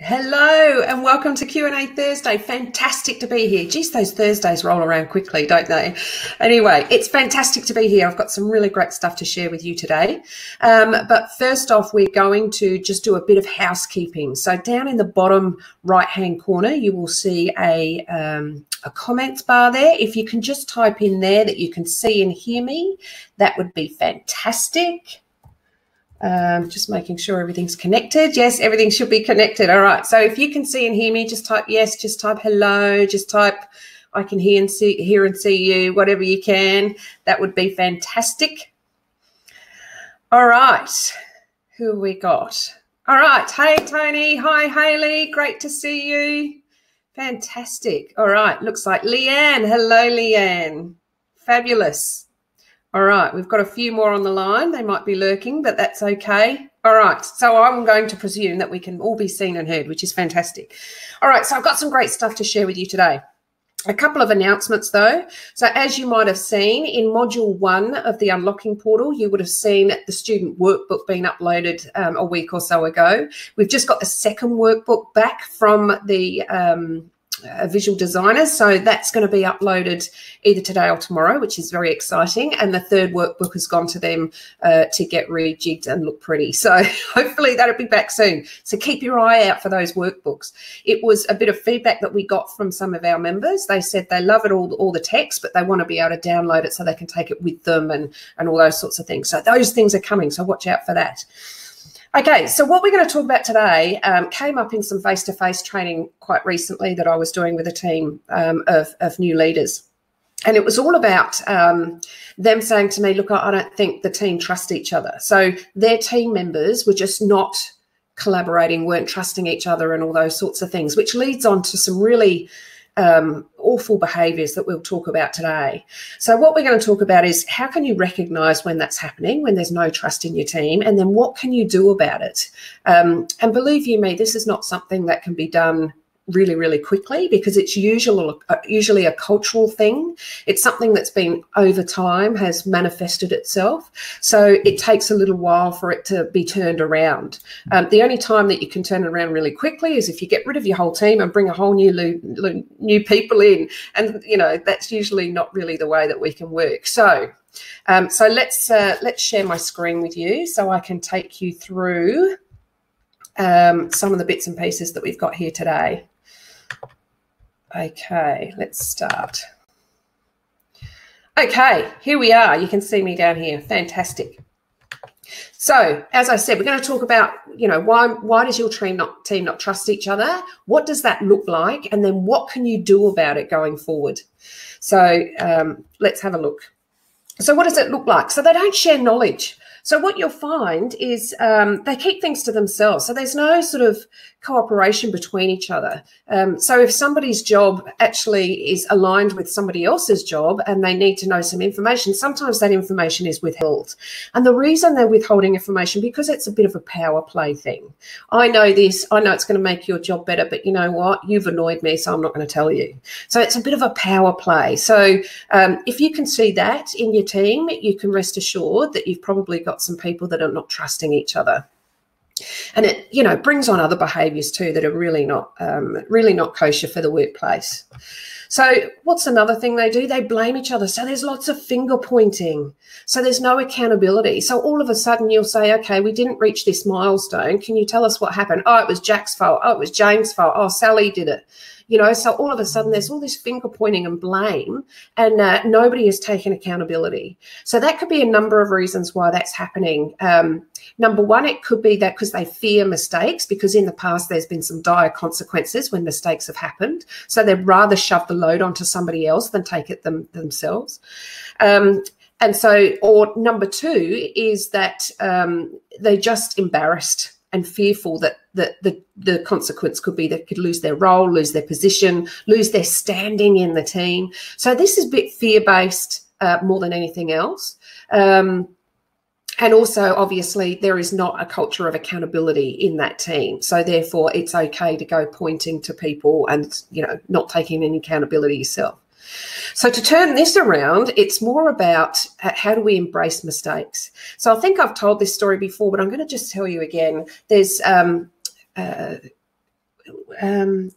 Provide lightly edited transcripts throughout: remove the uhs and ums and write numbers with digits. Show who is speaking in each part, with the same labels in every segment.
Speaker 1: Hello and welcome to Q&A Thursday. Fantastic to be here. Geez, those Thursdays roll around quickly, don't they? Anyway, it's fantastic to be here. I've got some really great stuff to share with you today. But first off, we're going to just do a bit of housekeeping. So down in the bottom right-hand corner, you will see a comments bar there. If you can just type in there that you can see and hear me, that would be fantastic. Just making sure everything's connected. Yes, everything should be connected. All right. So if you can see and hear me, just type yes, just type hello, just type I can hear and see you, whatever you can. That would be fantastic. All right. Who have we got? All right. Hey, Tony. Hi, Hayley. Great to see you. Fantastic. All right. Looks like Leanne. Hello, Leanne. Fabulous. All right, we've got a few more on the line. They might be lurking, but that's okay. All right, so I'm going to presume that we can all be seen and heard, which is fantastic. All right, so I've got some great stuff to share with you today. A couple of announcements, though. So as you might have seen, in Module 1 of the Unlocking Portal, you would have seen the student workbook being uploaded a week or so ago. We've just got the second workbook back from the visual designers, so that's going to be uploaded either today or tomorrow, which is very exciting, and the third workbook has gone to them to get rejigged and look pretty, so hopefully that'll be back soon. So keep your eye out for those workbooks. It was a bit of feedback that we got from some of our members. They said they love it, all the text, but they want to be able to download it so they can take it with them and all those sorts of things. So those things are coming, so watch out for that. Okay, so what we're going to talk about today came up in some face-to-face training quite recently that I was doing with a team of new leaders. And it was all about them saying to me, look, I don't think the team trust each other. So their team members were just not collaborating, weren't trusting each other and all those sorts of things, which leads on to some really awful behaviours that we'll talk about today. So what we're going to talk about is how can you recognise when that's happening, when there's no trust in your team, and then what can you do about it? And believe you me, this is not something that can be done really, really quickly because it's usually a cultural thing. It's something that's been over time has manifested itself. So it takes a little while for it to be turned around. The only time that you can turn it around really quickly is if you get rid of your whole team and bring a whole new people in. And, you know, that's usually not really the way that we can work. So let's share my screen with you so I can take you through some of the bits and pieces that we've got here today. Okay, let's start. Okay, here we are. You can see me down here. Fantastic. So, as I said, we're going to talk about, you know, why does your team not trust each other? What does that look like? And then what can you do about it going forward? So let's have a look. So what does it look like? So they don't share knowledge. So what you'll find is they keep things to themselves. So there's no sort of cooperation between each other. So if somebody's job actually is aligned with somebody else's job and they need to know some information, sometimes that information is withheld. And the reason they're withholding information, because it's a bit of a power play thing. I know this, I know it's going to make your job better, but you know what? You've annoyed me, so I'm not going to tell you. So it's a bit of a power play. So if you can see that in your team, you can rest assured that you've probably got some people that are not trusting each other. And it, you know, brings on other behaviours too that are really not kosher for the workplace. So what's another thing they do? They blame each other. So there's lots of finger pointing. So there's no accountability. So all of a sudden you'll say, okay, we didn't reach this milestone. Can you tell us what happened? Oh, it was Jack's fault. Oh, it was Jane's fault. Oh, Sally did it. You know, so all of a sudden there's all this finger pointing and blame and nobody is taking accountability. So that could be a number of reasons why that's happening. Number one, it could be that because they fear mistakes, because in the past there's been some dire consequences when mistakes have happened. So they'd rather shove the load onto somebody else than take it themselves. And so, or number two is that they're just embarrassed and fearful that the consequence could be they could lose their role, lose their position, lose their standing in the team. So this is a bit fear-based more than anything else. And also, obviously, there is not a culture of accountability in that team. So therefore, it's okay to go pointing to people and, you know, not taking any accountability yourself. So to turn this around, it's more about how do we embrace mistakes. So I think I've told this story before, but I'm going to just tell you again. There's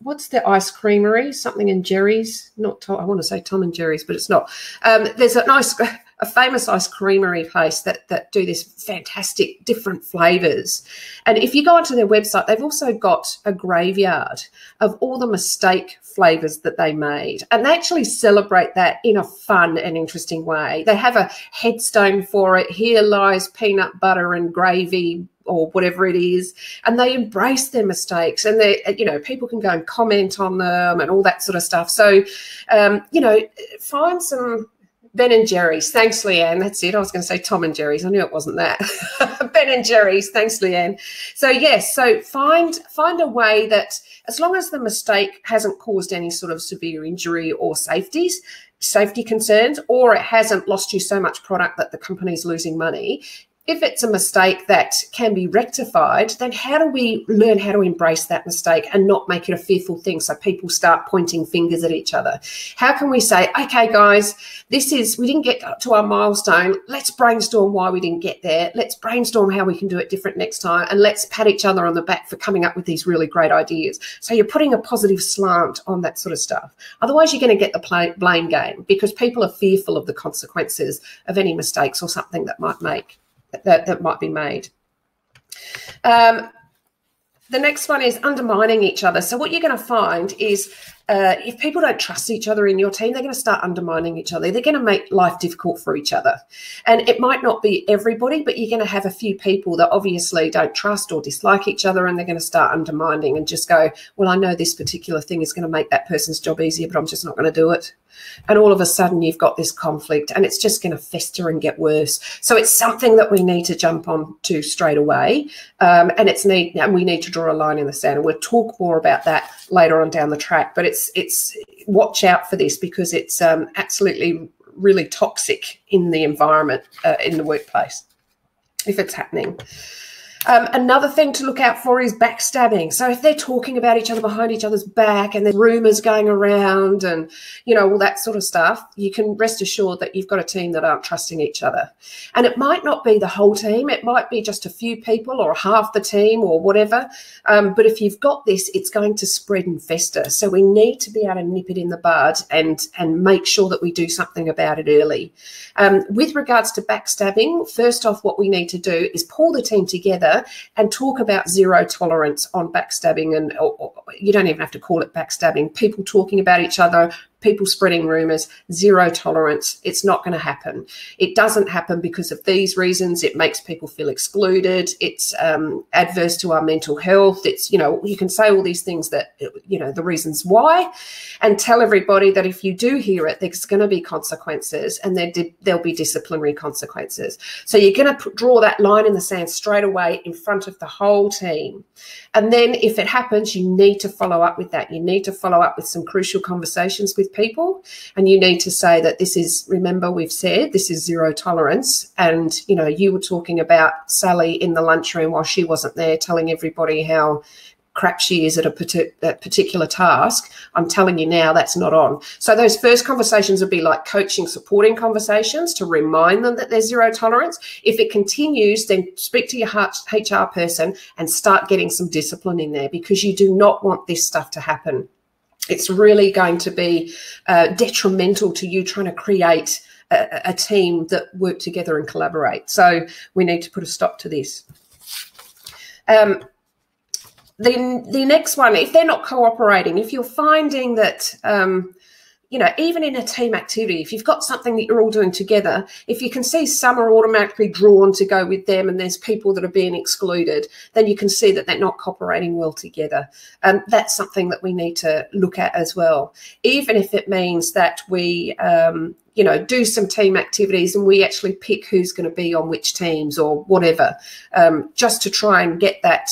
Speaker 1: what's the ice creamery? Something in Jerry's, not Tom, I want to say Tom and Jerry's, but it's not. There's a famous ice creamery place that do this fantastic different flavors. And if you go onto their website, they've also got a graveyard of all the mistake flavors that they made. And they actually celebrate that in a fun and interesting way. They have a headstone for it. Here lies peanut butter and gravy, or whatever it is, and they embrace their mistakes, and they, you know, people can go and comment on them and all that sort of stuff. So, you know, find some Ben and Jerry's. Thanks, Leanne. That's it. I was going to say Tom and Jerry's. I knew it wasn't that. Ben and Jerry's. Thanks, Leanne. So yes, so find a way that, as long as the mistake hasn't caused any sort of severe injury or safety concerns, or it hasn't lost you so much product that the company's losing money. If it's a mistake that can be rectified, then how do we learn how to embrace that mistake and not make it a fearful thing so people start pointing fingers at each other? How can we say, okay, guys, we didn't get to our milestone. Let's brainstorm why we didn't get there. Let's brainstorm how we can do it different next time. And let's pat each other on the back for coming up with these really great ideas. So you're putting a positive slant on that sort of stuff. Otherwise, you're going to get the blame game, because people are fearful of the consequences of any mistakes or something that might be made. The next one is undermining each other. So what you're going to find is if people don't trust each other in your team, they're going to start undermining each other. They're going to make life difficult for each other. And it might not be everybody, but you're going to have a few people that obviously don't trust or dislike each other, and they're going to start undermining and just go, well, I know this particular thing is going to make that person's job easier, but I'm just not going to do it. And all of a sudden you've got this conflict, and it's just going to fester and get worse. So it's something that we need to jump on to straight away. And we need to draw a line in the sand. And we'll talk more about that later on down the track. But it's watch out for this, because it's absolutely really toxic in the environment, in the workplace, if it's happening. Another thing to look out for is backstabbing. So if they're talking about each other behind each other's back, and there's rumours going around and, you know, all that sort of stuff, you can rest assured that you've got a team that aren't trusting each other. And it might not be the whole team. It might be just a few people or half the team or whatever. But if you've got this, it's going to spread and fester. So we need to be able to nip it in the bud and make sure that we do something about it early. With regards to backstabbing, first off, what we need to do is pull the team together and talk about zero tolerance on backstabbing. And or you don't even have to call it backstabbing. People talking about each other, people spreading rumours, zero tolerance. It's not going to happen. It doesn't happen because of these reasons. It makes people feel excluded. It's adverse to our mental health. It's, you know, you can say all these things that, you know, the reasons why, and tell everybody that if you do hear it, there's going to be consequences, and there'll be disciplinary consequences. So you're going to draw that line in the sand straight away in front of the whole team. And then if it happens, you need to follow up with that. You need to follow up with some crucial conversations with people, and you need to say that this is, remember, we've said this is zero tolerance. And, you know, you were talking about Sally in the lunchroom while she wasn't there, telling everybody how crap she is at a particular task. I'm telling you now, that's not on. So those first conversations would be like coaching, supporting conversations to remind them that there's zero tolerance. If it continues, then speak to your HR person and start getting some discipline in there, because you do not want this stuff to happen. It's really going to be detrimental to you trying to create a team that work together and collaborate. So we need to put a stop to this. The next one, if they're not cooperating, if you're finding that, you know, even in a team activity, if you've got something that you're all doing together, if you can see some are automatically drawn to go with them and there's people that are being excluded, then you can see that they're not cooperating well together. That's something that we need to look at as well, even if it means that we, you know, do some team activities and we actually pick who's going to be on which teams or whatever, just to try and get that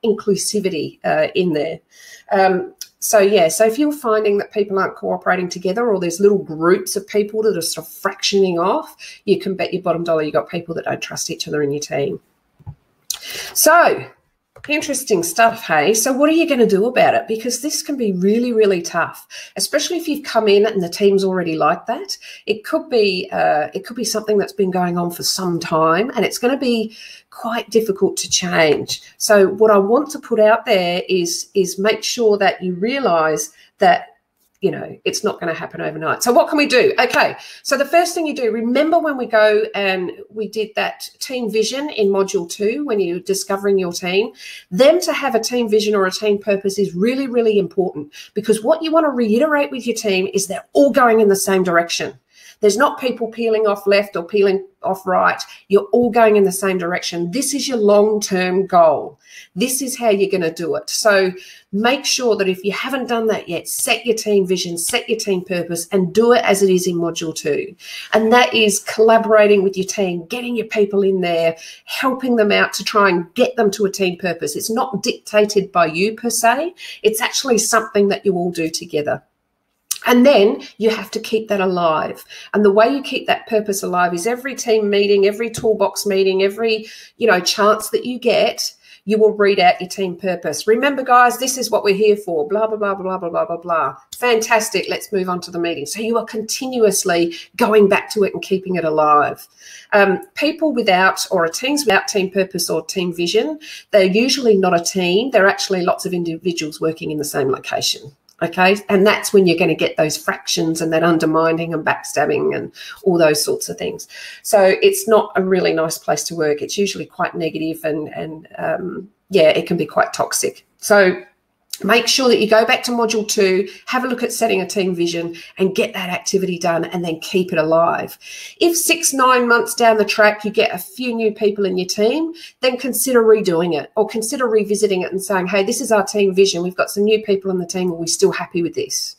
Speaker 1: inclusivity in there. So, yeah, so if you're finding that people aren't cooperating together, or there's little groups of people that are sort of fractioning off, you can bet your bottom dollar you've got people that don't trust each other in your team. So Interesting stuff, hey? So what are you going to do about it? Because this can be really, really tough, especially if you've come in and the team's already like that. It could be something that's been going on for some time, and it's going to be quite difficult to change. So what I want to put out there is make sure that you realise that, you know, it's not going to happen overnight. So what can we do? Okay, so the first thing you do, remember when we go and we did that team vision in module 2, when you're discovering your team, them to have a team vision or a team purpose is really, really important, because what you want to reiterate with your team is they're all going in the same direction. There's not people peeling off left or peeling off right. You're all going in the same direction. This is your long-term goal. This is how you're going to do it. So make sure that if you haven't done that yet, set your team vision, set your team purpose, and do it as it is in module 2. And that is collaborating with your team, getting your people in there, helping them out to try and get them to a team purpose. It's not dictated by you per se. It's actually something that you all do together. And then you have to keep that alive. And the way you keep that purpose alive is every team meeting, every toolbox meeting, every, you know, chance that you get, you will read out your team purpose. Remember, guys, this is what we're here for, blah, blah, blah, blah, blah, blah, blah, blah. Fantastic. Let's move on to the meeting. So you are continuously going back to it and keeping it alive. People without, or teams without team purpose or team vision, they're usually not a team. They're actually lots of individuals working in the same location. Okay, and that's when you're going to get those fractions and that undermining and backstabbing and all those sorts of things. So it's not a really nice place to work. It's usually quite negative and yeah, it can be quite toxic. So make sure that you go back to module 2, have a look at setting a team vision and get that activity done, and then keep it alive. If 6-9 months down the track you get a few new people in your team, then consider redoing it, or consider revisiting it and saying, hey, this is our team vision. We've got some new people in the team. Are we still happy with this?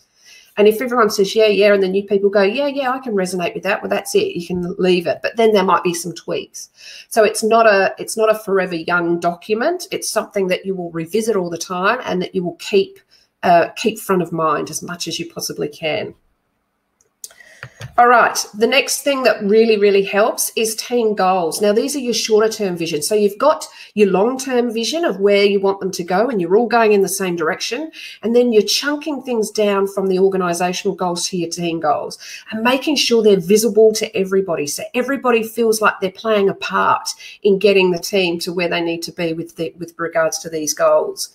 Speaker 1: And if everyone says, yeah, yeah, and the new people go, yeah, yeah, I can resonate with that, well, that's it. You can leave it. But then there might be some tweaks. So it's not a forever young document. It's something that you will revisit all the time and that you will keep front of mind as much as you possibly can. All right, the next thing that really, really helps is team goals. Now, these are your shorter term vision. So you've got your long-term vision of where you want them to go, and you're all going in the same direction. And then you're chunking things down from the organizational goals to your team goals and making sure they're visible to everybody. So everybody feels like they're playing a part in getting the team to where they need to be with regards to these goals.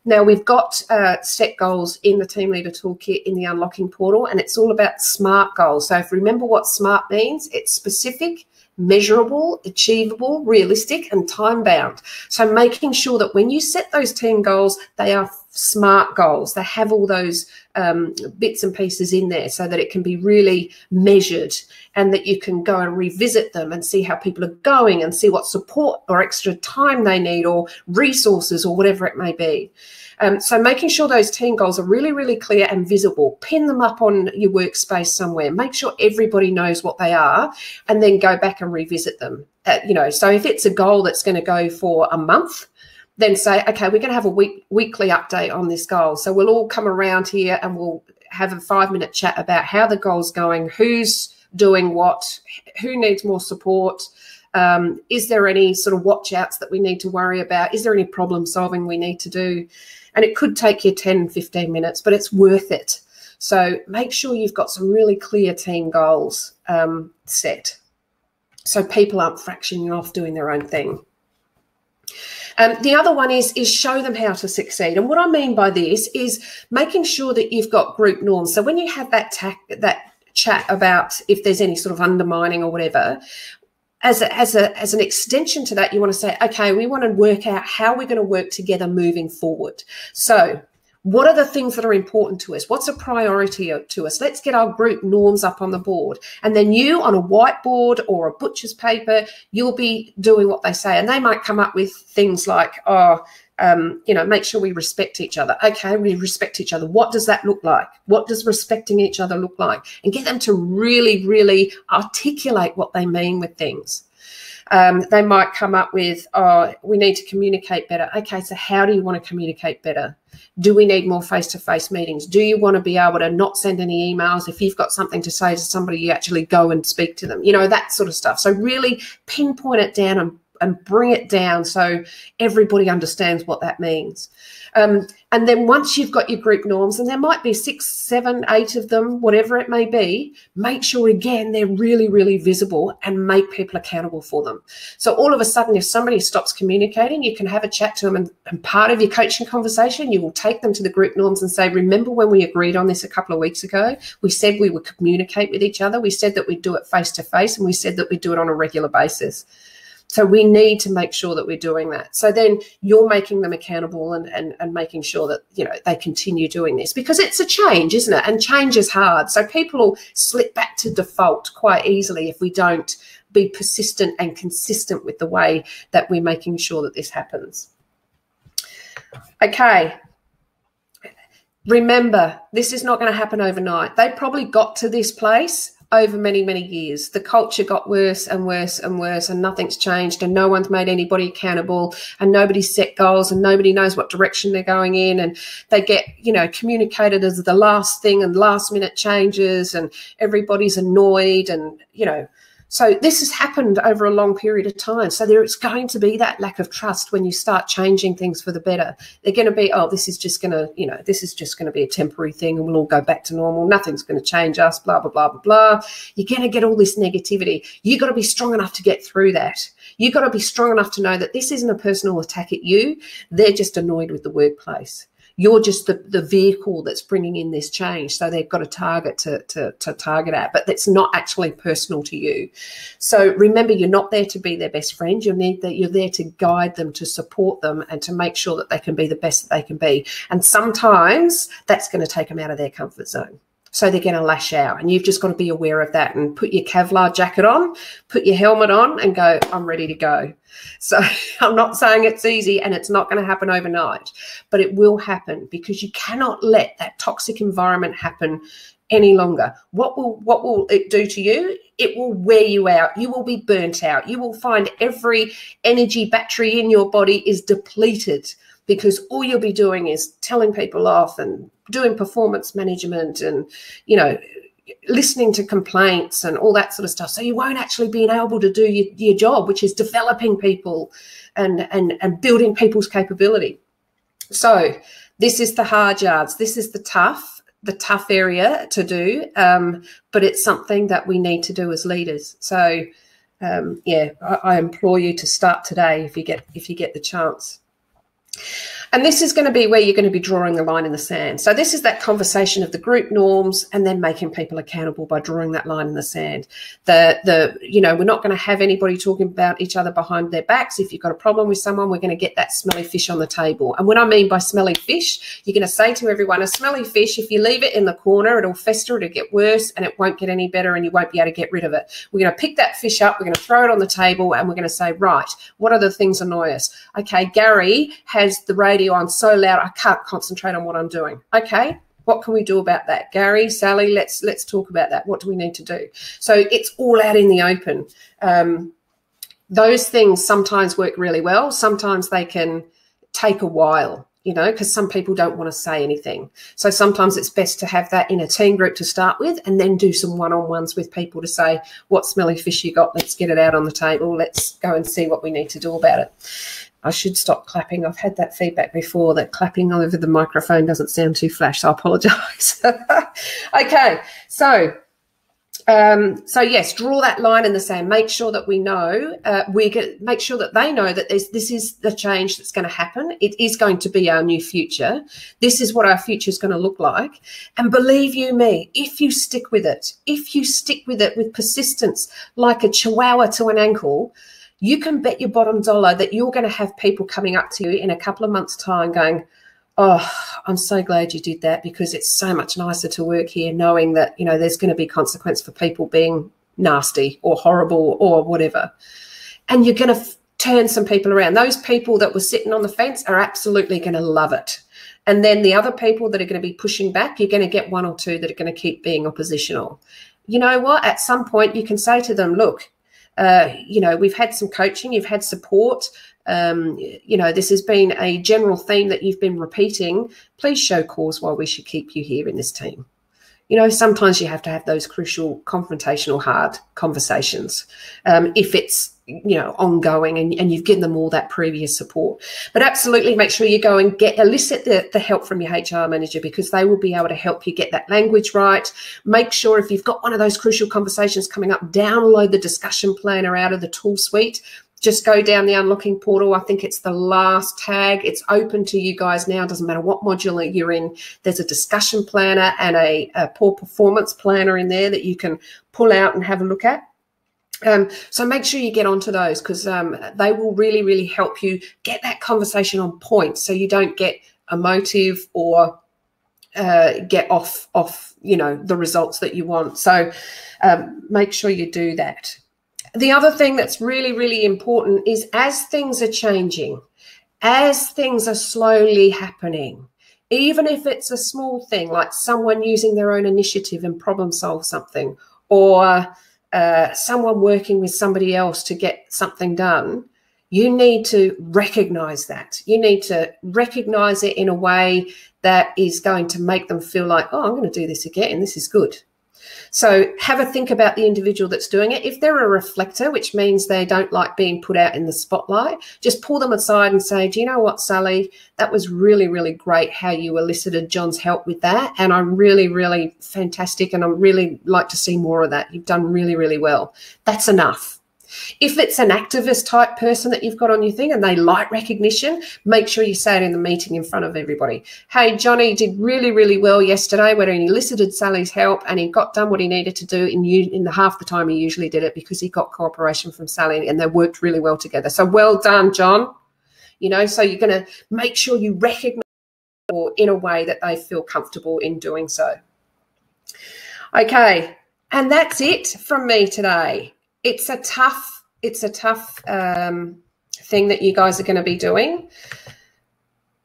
Speaker 1: Now, we've got set goals in the Team Leader Toolkit in the Unlocking portal, and it's all about SMART goals. So if you remember what SMART means, it's specific, measurable, achievable, realistic, and time-bound. So making sure that when you set those team goals, they are SMART goals. They have all those bits and pieces in there so that it can be really measured, and that you can go and revisit them and see how people are going and see what support or extra time they need or resources or whatever it may be. So making sure those team goals are really, really clear and visible. Pin them up on your workspace somewhere. Make sure everybody knows what they are, and then go back and revisit them. You know, so if it's a goal that's going to go for a month, then say, okay, we're going to have a weekly update on this goal. So we'll all come around here and we'll have a 5-minute chat about how the goal's going, who's doing what, who needs more support, is there any sort of watch outs that we need to worry about, is there any problem solving we need to do? And it could take you 10, 15 minutes, but it's worth it. So make sure you've got some really clear team goals set, so people aren't fractioning off doing their own thing. The other one is show them how to succeed. And what I mean by this is making sure that you've got group norms. So when you have that chat about if there's any sort of undermining or whatever, as an extension to that, you want to say, okay, we want to work out how we're going to work together moving forward. So what are the things that are important to us? What's a priority to us? Let's get our group norms up on the board. And then you, on a whiteboard or a butcher's paper, you'll be doing what they say. And they might come up with things like, you know, make sure we respect each other. Okay, we respect each other. What does that look like? What does respecting each other look like? And get them to really, really articulate what they mean with things. They might come up with, we need to communicate better. Okay, so how do you want to communicate better? Do we need more face-to-face meetings? Do you want to be able to not send any emails? If you've got something to say to somebody, you actually go and speak to them, you know, that sort of stuff. So really pinpoint it down and bring it down so everybody understands what that means. And then once you've got your group norms, and there might be 6, 7, 8 of them, whatever it may be, make sure, again, they're really, really visible and make people accountable for them. So all of a sudden, if somebody stops communicating, you can have a chat to them, and part of your coaching conversation, you will take them to the group norms and say, remember when we agreed on this a couple of weeks ago? We said we would communicate with each other. We said that we'd do it face to face, and we said that we'd do it on a regular basis. So we need to make sure that we're doing that. So then you're making them accountable and making sure that, you know, they continue doing this, because it's a change, isn't it? And change is hard. So people will slip back to default quite easily if we don't be persistent and consistent with the way that we're making sure that this happens. Okay. Remember, this is not going to happen overnight. They probably got to this place over many, many years. The culture got worse and worse and worse, and nothing's changed, and no one's made anybody accountable, and nobody's set goals, and nobody knows what direction they're going in, and they get, you know, communicated as the last thing, and last minute changes, and everybody's annoyed, and, you know, so this has happened over a long period of time. So there's going to be that lack of trust when you start changing things for the better. They're going to be, oh, this is just going to, you know, this is just going to be a temporary thing, and we'll all go back to normal. Nothing's going to change us, blah, blah, blah, blah, blah. You're going to get all this negativity. You've got to be strong enough to get through that. You've got to be strong enough to know that this isn't a personal attack at you. They're just annoyed with the workplace. You're just the vehicle that's bringing in this change. So they've got a target to target at, but it's not actually personal to you. So remember, you're not there to be their best friend. You're there to guide them, to support them, and to make sure that they can be the best that they can be. And sometimes that's going to take them out of their comfort zone. So they're going to lash out, and you've just got to be aware of that and put your Kevlar jacket on, put your helmet on, and go, I'm ready to go. So I'm not saying it's easy, and it's not going to happen overnight, but it will happen, because you cannot let that toxic environment happen any longer. What will it do to you? It will wear you out. You will be burnt out. You will find every energy battery in your body is depleted, because all you'll be doing is telling people off and doing performance management and, you know, listening to complaints and all that sort of stuff. So you won't actually be able to do your job, which is developing people and building people's capability. So this is the hard yards. This is the tough area to do, but it's something that we need to do as leaders. So yeah, I implore you to start today if you get the chance. And this is going to be where you're going to be drawing the line in the sand. So this is that conversation of the group norms, and then making people accountable by drawing that line in the sand. You know, we're not going to have anybody talking about each other behind their backs. If you've got a problem with someone, we're going to get that smelly fish on the table. And what I mean by smelly fish, you're going to say to everyone, a smelly fish, if you leave it in the corner, it'll fester, it'll get worse, and it won't get any better, and you won't be able to get rid of it. We're going to pick that fish up, we're going to throw it on the table, and we're going to say, right, what are the things that annoy us? Okay, Gary has the radio on so loud I can't concentrate on what I'm doing. Okay, what can we do about that? Gary, Sally, let's talk about that. What do we need to do? So it's all out in the open. Those things sometimes work really well. Sometimes they can take a while, you know, because some people don't want to say anything. So sometimes it's best to have that in a team group to start with, and then do some one-on-ones with people to say, what smelly fish you got? Let's get it out on the table. Let's go and see what we need to do about it. I should stop clapping. I've had that feedback before, that clapping over the microphone doesn't sound too flash, so I apologise. Okay, so yes, draw that line in the sand. Make sure that we know, make sure that they know that this is the change that's going to happen. It is going to be our new future. This is what our future is going to look like. And believe you me, if you stick with it, with persistence, like a chihuahua to an ankle, you can bet your bottom dollar that you're going to have people coming up to you in a couple of months' time going, oh, I'm so glad you did that, because it's so much nicer to work here knowing that, you know, there's going to be consequence for people being nasty or horrible or whatever. And you're going to turn some people around. Those people that were sitting on the fence are absolutely going to love it. And then the other people that are going to be pushing back, you're going to get one or two that are going to keep being oppositional. You know what? At some point you can say to them, look, you know, we've had some coaching, you've had support, you know, this has been a general theme that you've been repeating. Please show cause why we should keep you here in this team. You know, sometimes you have to have those crucial confrontational hard conversations if it's, you know, ongoing and you've given them all that previous support. But absolutely make sure you go and elicit the help from your HR manager, because they will be able to help you get that language right. Make sure if you've got one of those crucial conversations coming up, download the discussion planner out of the tool suite. Just go down the unlocking portal. I think it's the last tag. It's open to you guys now. It doesn't matter what module you're in. There's a discussion planner and a poor performance planner in there that you can pull out and have a look at. So make sure you get onto those, because they will really, really help you get that conversation on point, so you don't get emotive or get off, you know, the results that you want. So make sure you do that. The other thing that's really, really important is, as things are changing, as things are slowly happening, even if it's a small thing like someone using their own initiative and problem solve something, or someone working with somebody else to get something done, you need to recognize that. You need to recognize it in a way that is going to make them feel like, oh, I'm going to do this again. This is good. So have a think about the individual that's doing it. If they're a reflector, which means they don't like being put out in the spotlight, just pull them aside and say, do you know what, Sally, that was really, really great how you elicited John's help with that. And I'm really, really fantastic. And I really like to see more of that. You've done really, really well. That's enough. If it's an activist type person that you've got on your thing and they like recognition, make sure you say it in the meeting in front of everybody. Hey, Johnny did really, really well yesterday when he elicited Sally's help and he got done what he needed to do in the half the time he usually did it, because he got cooperation from Sally and they worked really well together. So well done, John. You know, so you're going to make sure you recognize people in a way that they feel comfortable in doing so. Okay, and that's it from me today. It's a tough thing that you guys are going to be doing.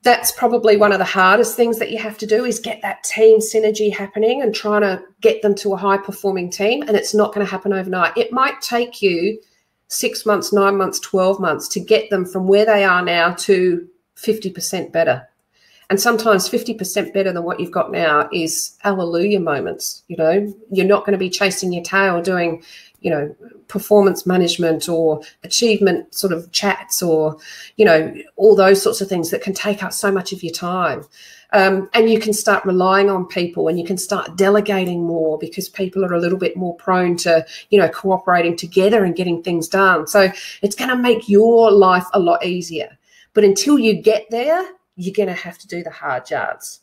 Speaker 1: That's probably one of the hardest things that you have to do, is get that team synergy happening and trying to get them to a high performing team. And it's not going to happen overnight. It might take you 6 months, 9 months, 12 months to get them from where they are now to 50% better. And sometimes 50% better than what you've got now is hallelujah moments. You know, you're not going to be chasing your tail doing, you know, performance management or achievement sort of chats or, you know, all those sorts of things that can take up so much of your time. And you can start relying on people, and you can start delegating more, because people are a little bit more prone to, you know, cooperating together and getting things done. So it's going to make your life a lot easier. But until you get there, you're going to have to do the hard yards,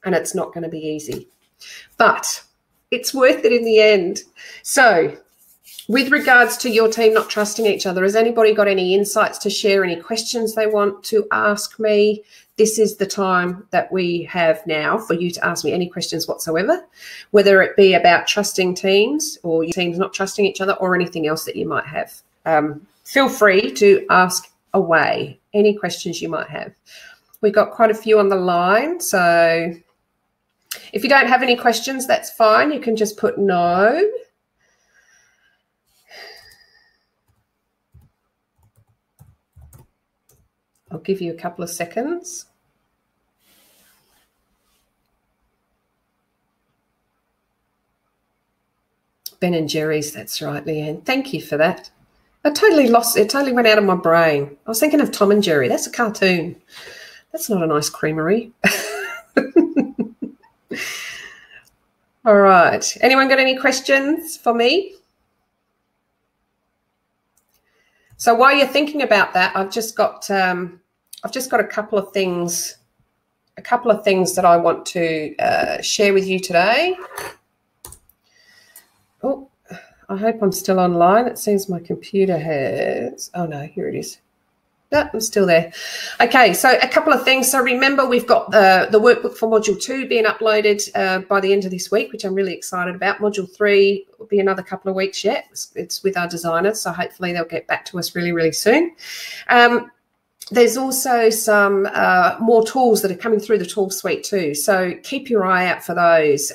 Speaker 1: and it's not going to be easy. But it's worth it in the end. So with regards to your team not trusting each other, has anybody got any insights to share, any questions they want to ask me? This is the time that we have now for you to ask me any questions whatsoever, whether it be about trusting teams or your teams not trusting each other or anything else that you might have. Feel free to ask away any questions you might have. We've got quite a few on the line, so if you don't have any questions, that's fine. You can just put no. I'll give you a couple of seconds. Ben and Jerry's, that's right, Leanne. Thank you for that. I totally lost it. It totally went out of my brain. I was thinking of Tom and Jerry. That's a cartoon. That's not a nice creamery. All right. Anyone got any questions for me? So while you're thinking about that, I've just got a couple of things that I want to share with you today. Oh, I hope I'm still online. It seems my computer has. Oh no, here it is. No, I'm still there. Okay, so a couple of things. So remember, we've got the workbook for Module 2 being uploaded by the end of this week, which I'm really excited about. Module 3 will be another couple of weeks yet. It's with our designers, so hopefully they'll get back to us really, really soon. There's also some more tools that are coming through the tool suite too, so keep your eye out for those.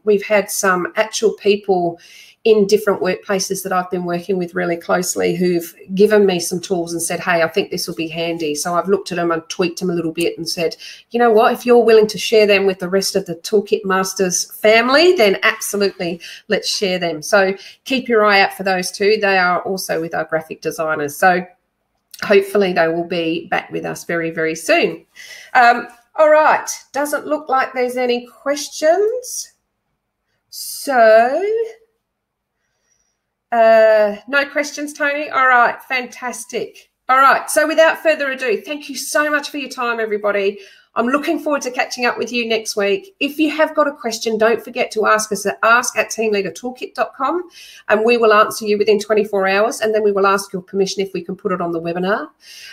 Speaker 1: We've had some actual people in different workplaces that I've been working with really closely who've given me some tools and said, hey, I think this will be handy. So I've looked at them and tweaked them a little bit and said, you know what, if you're willing to share them with the rest of the Toolkit Masters family, then absolutely let's share them. So keep your eye out for those too. They are also with our graphic designers. So hopefully they will be back with us very, very soon. All right, doesn't look like there's any questions. So no questions, Tony. All right, fantastic. All right, so without further ado, thank you so much for your time, everybody. I'm looking forward to catching up with you next week. If you have got a question, don't forget to ask us at ask@teamleadertoolkit.com, and we will answer you within 24 hours, and then we will ask your permission if we can put it on the webinar.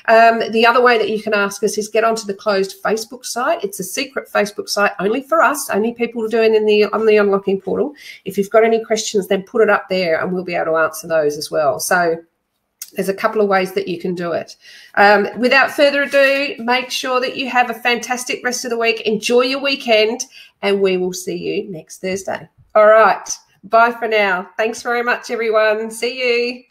Speaker 1: The other way that you can ask us is get onto the closed Facebook site. It's a secret Facebook site only for us, only people doing on the unlocking portal. If you've got any questions, then put it up there and we'll be able to answer those as well. So there's a couple of ways that you can do it. Without further ado, make sure that you have a fantastic rest of the week. Enjoy your weekend, and we will see you next Thursday. All right. Bye for now. Thanks very much, everyone. See you.